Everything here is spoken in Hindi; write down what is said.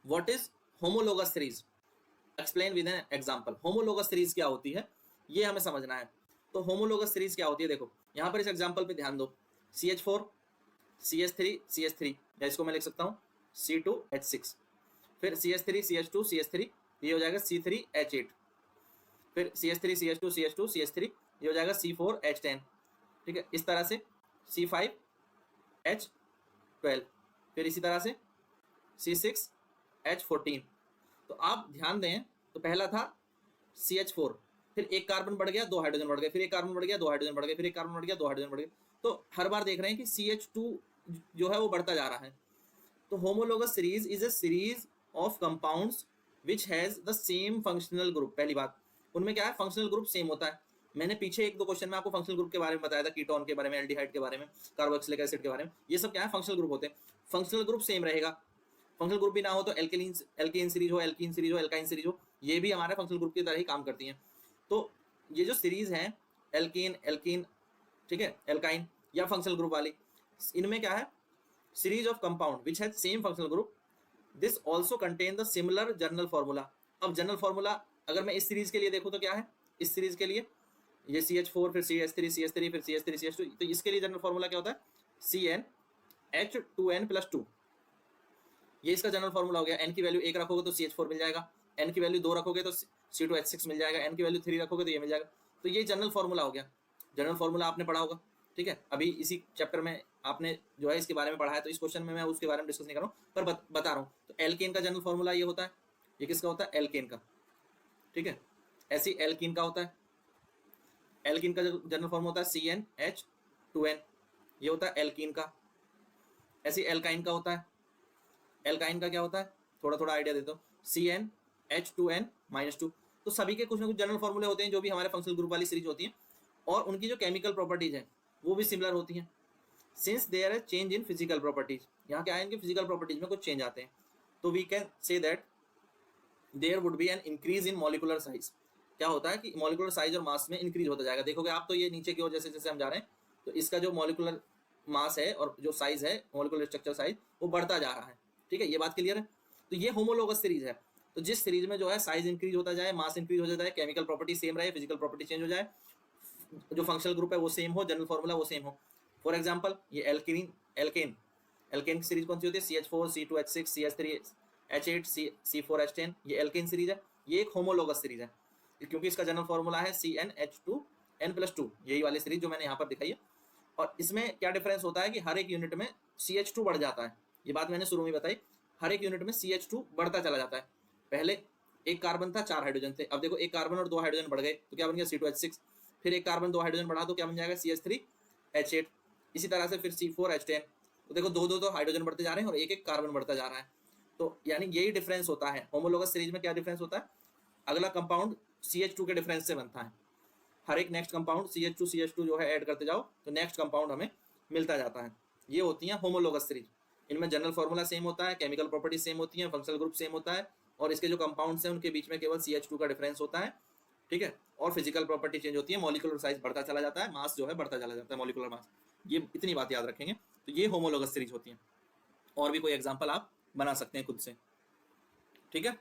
What is homologous series, explain with an example. Homologous series क्या होती है ये हमें समझना है। तो होमोलोगस सीरीज क्या होती है, देखो यहाँ पर इस एग्जांपल पे ध्यान दो, CH4 CH3 CH3, या इसको मैं लिख सकता हूँ C2H6, फिर CH3 CH2 CH3, ये हो जाएगा C3H8, फिर CH3 CH2 CH2 CH3, ये हो जाएगा C4H10, ठीक है। इस तरह से C5H12, फिर इसी तरह से C6H14। तो आप ध्यान दें, तो पहला था CH4, फिर एक कार्बन बढ़ गया, दो हाइड्रोजन बढ़ गए, फिर एक कार्बन बढ़ गया, दो हाइड्रोजन बढ़ गए, फिर एक कार्बन बढ़ गया, दो हाइड्रोजन बढ़ गए। तो हर बार देख रहे हैं कि CH2 जो है वो बढ़ता जा रहा है। तो homologous series is a series of compounds which has the same functional group. पहली बात, उनमें क्या है, फंक्शनल ग्रुप सेम होता है। मैंने पीछे एक दो क्वेश्चन में आपको फंक्शनल ग्रुप के बारे में बताया था, कीटोन के बारे में, एल्डिहाइड के बारे में, कार्बोक्सिलिक एसिड के बारे में। ये सब क्या है, फंक्शनल ग्रुप होते हैं। फंक्शनल ग्रुप सेम रहेगा। फंक्शनल ग्रुप भी ना हो तो एल्केन सीरीज हो, एल्कीन सीरीज हो, एल्काइन सीरीज हो, ये भी हमारे फंक्शनल ग्रुप की तरह ही काम करती हैं। तो ये जो सीरीज है एल्कीन एल्कीन, ठीक है, एल्काइन या फंक्शनल ग्रुप वाली, इनमें क्या है, series of compound which has same functional group. This also contain the similar general formula. अब जनरल फॉर्मूला अगर मैं इस सीरीज के लिए देखूं तो क्या है, इस सीरीज के लिए ये CH4 फिर CH3 फिर CH3 CH2, तो इसके लिए जनरल फॉर्मूला क्या होता है, CnH2n+2। ये इसका जनरल फॉर्मूला हो गया। n की वैल्यू 1 रखोगे तो CH4 मिल जाएगा, n की वैल्यू 2 रखोगे तो C2H6 मिल जाएगा, n की वैल्यू 3 रखोगे तो ये मिल जाएगा। तो ये जनरल फॉर्मूला हो गया। जनरल फॉर्मूला आपने पढ़ा होगा, ठीक है, अभी इसी चैप्टर में आपने जो है इसके बारे में पढ़ा है, तो इस क्वेश्चन में मैं उसके बारे में डिस्कस नहीं कर रहा हूँ, पर बता रहा हूँ। तो एल्केन का जनरल फॉर्मूला ये होता है, ये किसका होता है, एल्केन का, ठीक है। ऐसी एल्कीन का होता है, एल्कीन का जनरल फॉर्मूला होता है CnH2n, ये होता है एल्कीन का। ऐसी एल्काइन का होता है, एल्काइन का क्या होता है, थोड़ा थोड़ा आइडिया देता हूँ, CnH2n-2। तो सभी के कुछ ना कुछ जनरल फॉर्मूले होते हैं जो भी हमारे फंक्शनल ग्रुप वाली सीरीज होती हैं, और उनकी जो केमिकल प्रॉपर्टीज हैं वो भी सिमिलर होती हैं। सिंस देयर है चेंज इन फिजिकल प्रॉपर्टीज, यहाँ क्या है, इनकी फिजिकल प्रॉपर्टीज में कुछ चेंज आते हैं, तो we can say that there would be an increase in molecular size. क्या होता है कि मॉलिकुलर साइज और मास में इंक्रीज होता जाएगा। देखोगे आप तो ये नीचे की ओर जैसे जैसे हम जा रहे हैं, तो इसका जो मॉलिकुलर मास है और जो साइज है, मॉलिकुलर स्ट्रक्चर साइज, वो बढ़ता जा रहा है, ठीक है, ये बात क्लियर है। तो ये होमोलोगस सीरीज है। तो जिस सीरीज में जो है साइज इंक्रीज होता जाए, मास इंक्रीज हो जाता है, केमिकल प्रॉपर्टी सेम रहे, फिजिकल प्रॉपर्टी चेंज हो जाए, जो फंक्शनल ग्रुप है वो सेम हो, जनरल फॉर्मूला वो सेम हो। फॉर एग्जांपल ये एल्केन एल्केन की सीरीज कौन सी होती है, CH4 C2H6 CH3H8 C4H10, ये एल्केन सीरीज है। ये एक होमोलोगस सीरीज है क्योंकि इसका जनरल फॉर्मूला है CnH2n+2, यही वाली सीरीज जो मैंने यहाँ पर दिखाई है। और इसमें क्या डिफरेंस होता है कि हर एक यूनिट में CH2 बढ़ जाता है। ये बात मैंने शुरू में बताई, हर एक यूनिट में CH2 बढ़ता चला जाता है। पहले एक कार्बन था, 4 हाइड्रोजन थे, अब देखो एक कार्बन और 2 हाइड्रोजन बढ़ गए तो क्या बन गया, C2H6, फिर एक कार्बन 2 हाइड्रोजन बढ़ा तो क्या बन जाएगा, CH3H8, इसी तरह से फिर C4H10। तो देखो दो दो तो हाइड्रोजन बढ़ते जा रहे हैं और एक एक कार्बन बढ़ता जा रहा है। तो यानी यही डिफरेंस होता है होमोलोगस सीरीज में। क्या डिफरेंस होता है, अगला कंपाउंड CH2 के डिफरेंस से बनता है। हर एक नेक्स्ट कंपाउंड CH2 जो है ऐड करते जाओ तो नेक्स्ट कंपाउंड हमें मिलता जाता है। ये होती है होमोलोगस सीरीज। इनमें जनरल फॉर्मूला सेम होता है, केमिकल प्रॉपर्टी सेम होती है, फंक्शनल ग्रुप सेम होता है, और इसके जो कंपाउंड्स हैं उनके बीच में केवल CH2 का डिफरेंस होता है, ठीक है। और फिजिकल प्रॉपर्टी चेंज होती है, मॉलिक्यूलर साइज बढ़ता चला जाता है, मास जो है बढ़ता चला जाता है, मॉलिक्यूलर मास। ये इतनी बात याद रखेंगे। तो ये होमोलोगस सीरीज होती है। और भी कोई एग्जाम्पल आप बना सकते हैं खुद से, ठीक है।